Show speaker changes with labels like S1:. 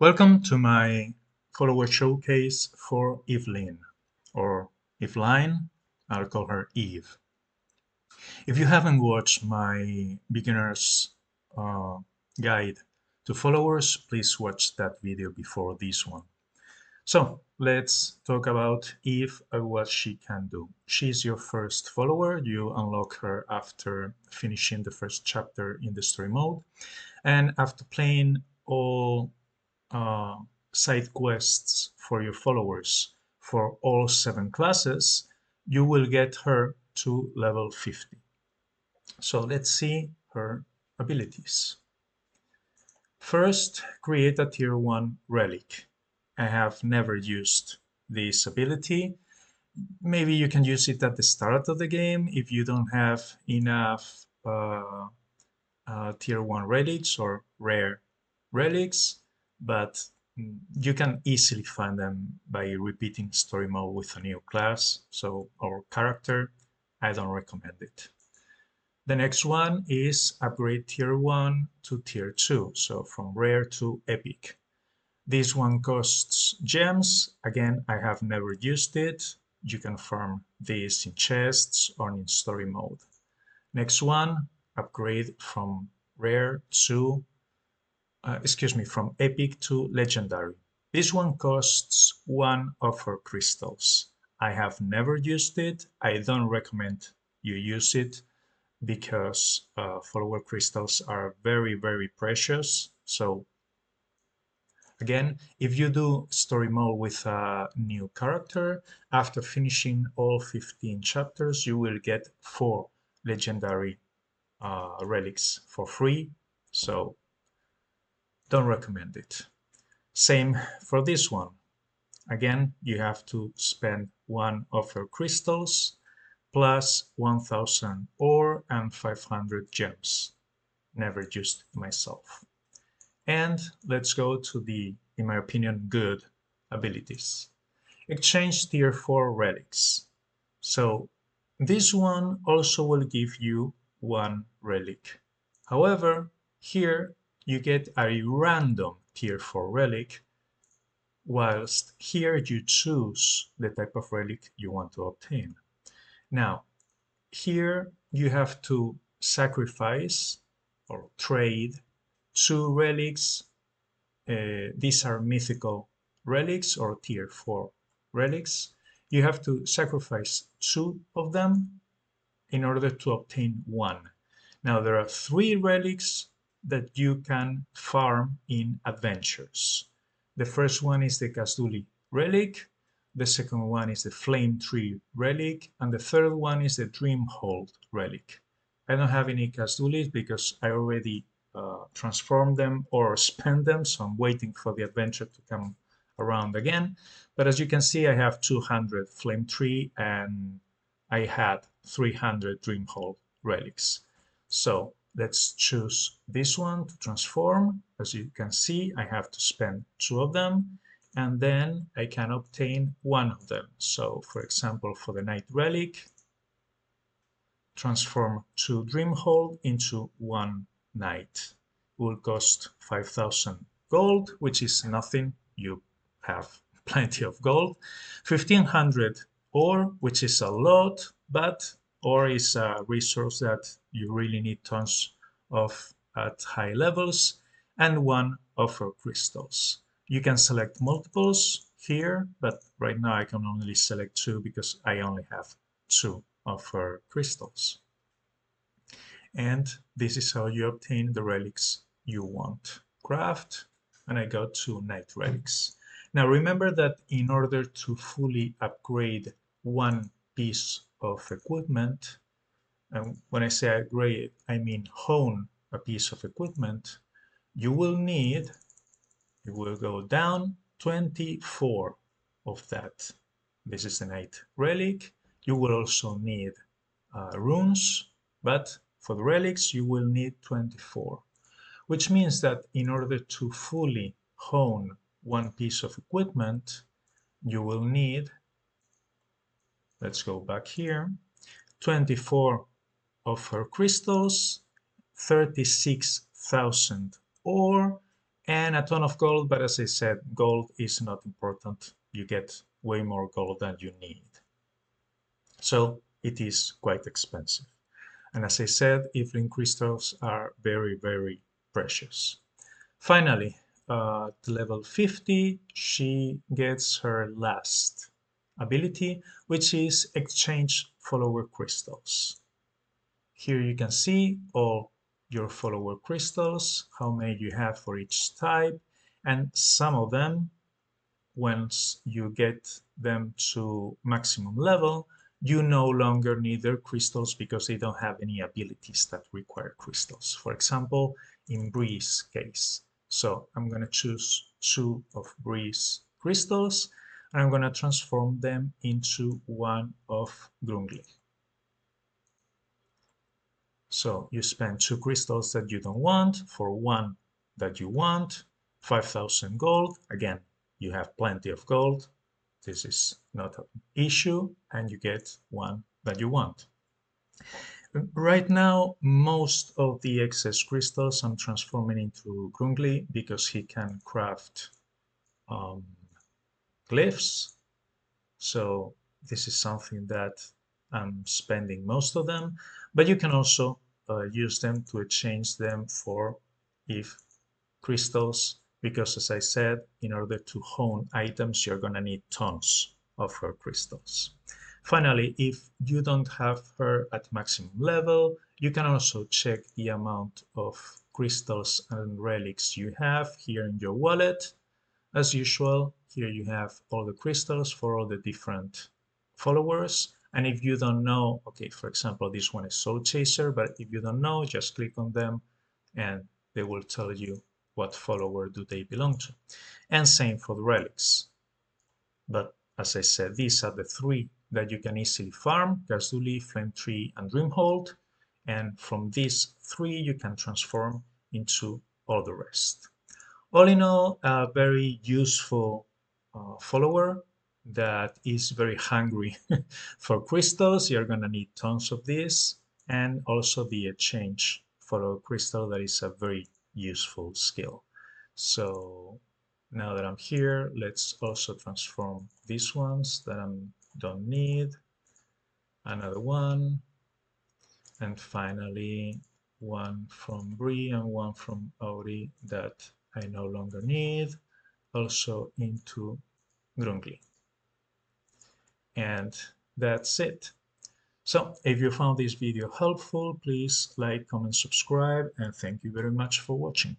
S1: Welcome to my follower showcase for Eveline, or Eveline. I'll call her Eve. If you haven't watched my beginner's uh, guide to followers, please watch that video before this one. So let's talk about Eve and what she can do. She's your first follower. You unlock her after finishing the first chapter in the story mode. And after playing all uh, side quests for your followers for all 7 classes, you will get her to level 50. So let's see her abilities. First, create a tier 1 relic. I have never used this ability. Maybe you can use it at the start of the game if you don't have enough tier 1 relics or rare relics, but you can easily find them by repeating story mode with a new class or character. I don't recommend it. The next one is upgrade tier 1 to tier 2, so from rare to epic. This one costs gems. Again, I have never used it. You can farm this in chests or in story mode. Next one, upgrade from rare to from epic to legendary. This one costs 1 of her crystals. I have never used it. I don't recommend you use it because follower crystals are very, very precious. So again, if you do story mode with a new character, after finishing all 15 chapters, you will get 4 legendary relics for free. So don't recommend it. Same for this one. Again, you have to spend 1 of her crystals plus 1000 ore and 500 gems. Never used it myself. And let's go to the, in my opinion, good abilities. Exchange tier 4 relics. So this one also will give you 1 relic. However, here you get a random tier 4 relic, whilst here you choose the type of relic you want to obtain. Now, here you have to sacrifice or trade 2 relics. These are mythical relics or tier 4 relics. You have to sacrifice 2 of them in order to obtain 1. Now, there are 3 relics that you can farm in adventures. The first one is the Kasduli relic, the second one is the Flame Tree relic, and the third one is the Dreamhold relic. I don't have any Kasdulis because I already transformed them or spent them, so I'm waiting for the adventure to come around again. But as you can see, I have 200 Flame Tree and I had 300 Dreamhold relics. So let's choose this one to transform. As you can see, I have to spend 2 of them and then I can obtain 1 of them. So for example, for the Night Relic, transform 2 Dreamhold into 1 Night. It will cost 5,000 gold, which is nothing. You have plenty of gold. 1,500 ore, which is a lot, but ore is a resource that you really need tons of at high levels, and 1 of her crystals. You can select multiples here, but right now I can only select 2 because I only have 2 of her crystals. And this is how you obtain the relics you want. Craft, and I go to Night Relics. Now remember that in order to fully upgrade 1 piece of equipment, and when I say upgrade, I mean hone a piece of equipment, you will go down 24 of that. This is the Night Relic. You will also need runes, but for the relics you will need 24, which means that in order to fully hone 1 piece of equipment, you will need, let's go back here, 24 of her crystals, 36,000 ore, and a ton of gold. But as I said, gold is not important. You get way more gold than you need. So it is quite expensive. And as I said, Eveline crystals are very, very precious. Finally, at level 50, she gets her last ability, which is exchange follower crystals. Here you can see all your follower crystals, how many you have for each type, and some of them, once you get them to maximum level, you no longer need their crystals because they don't have any abilities that require crystals. For example, in Bree's case. So I'm going to choose 2 of Bree's crystals, and I'm going to transform them into 1 of Grungli. So you spend 2 crystals that you don't want for 1 that you want, 5,000 gold. Again, you have plenty of gold. This is not an issue, and you get 1 that you want. Right now, most of the excess crystals I'm transforming into Grungli because he can craft um, glyphs. So this is something that I'm spending most of them, but you can also use them to exchange them for if crystals, because as I said, in order to hone items, you're gonna need tons of her crystals. Finally, if you don't have her at maximum level, you can also check the amount of crystals and relics you have here in your wallet. As usual, here you have all the crystals for all the different followers. And if you don't know, okay, for example, this one is Soul Chaser, but if you don't know, just click on them and they will tell you what follower do they belong to. And same for the relics. But as I said, these are the 3 that you can easily farm: Gazuli, Flame Tree, and Dreamhold. And from these 3, you can transform into all the rest. All in all, a very useful follower that is very hungry for crystals. You're going to need tons of this, and also the exchange for a crystal, that is a very useful skill. So now that I'm here, let's also transform these ones that I don't need. Another one, and finally 1 from Bree and 1 from Auri that I no longer need, also into Grungli. And that's it. So if you found this video helpful, please like, comment, subscribe, and thank you very much for watching.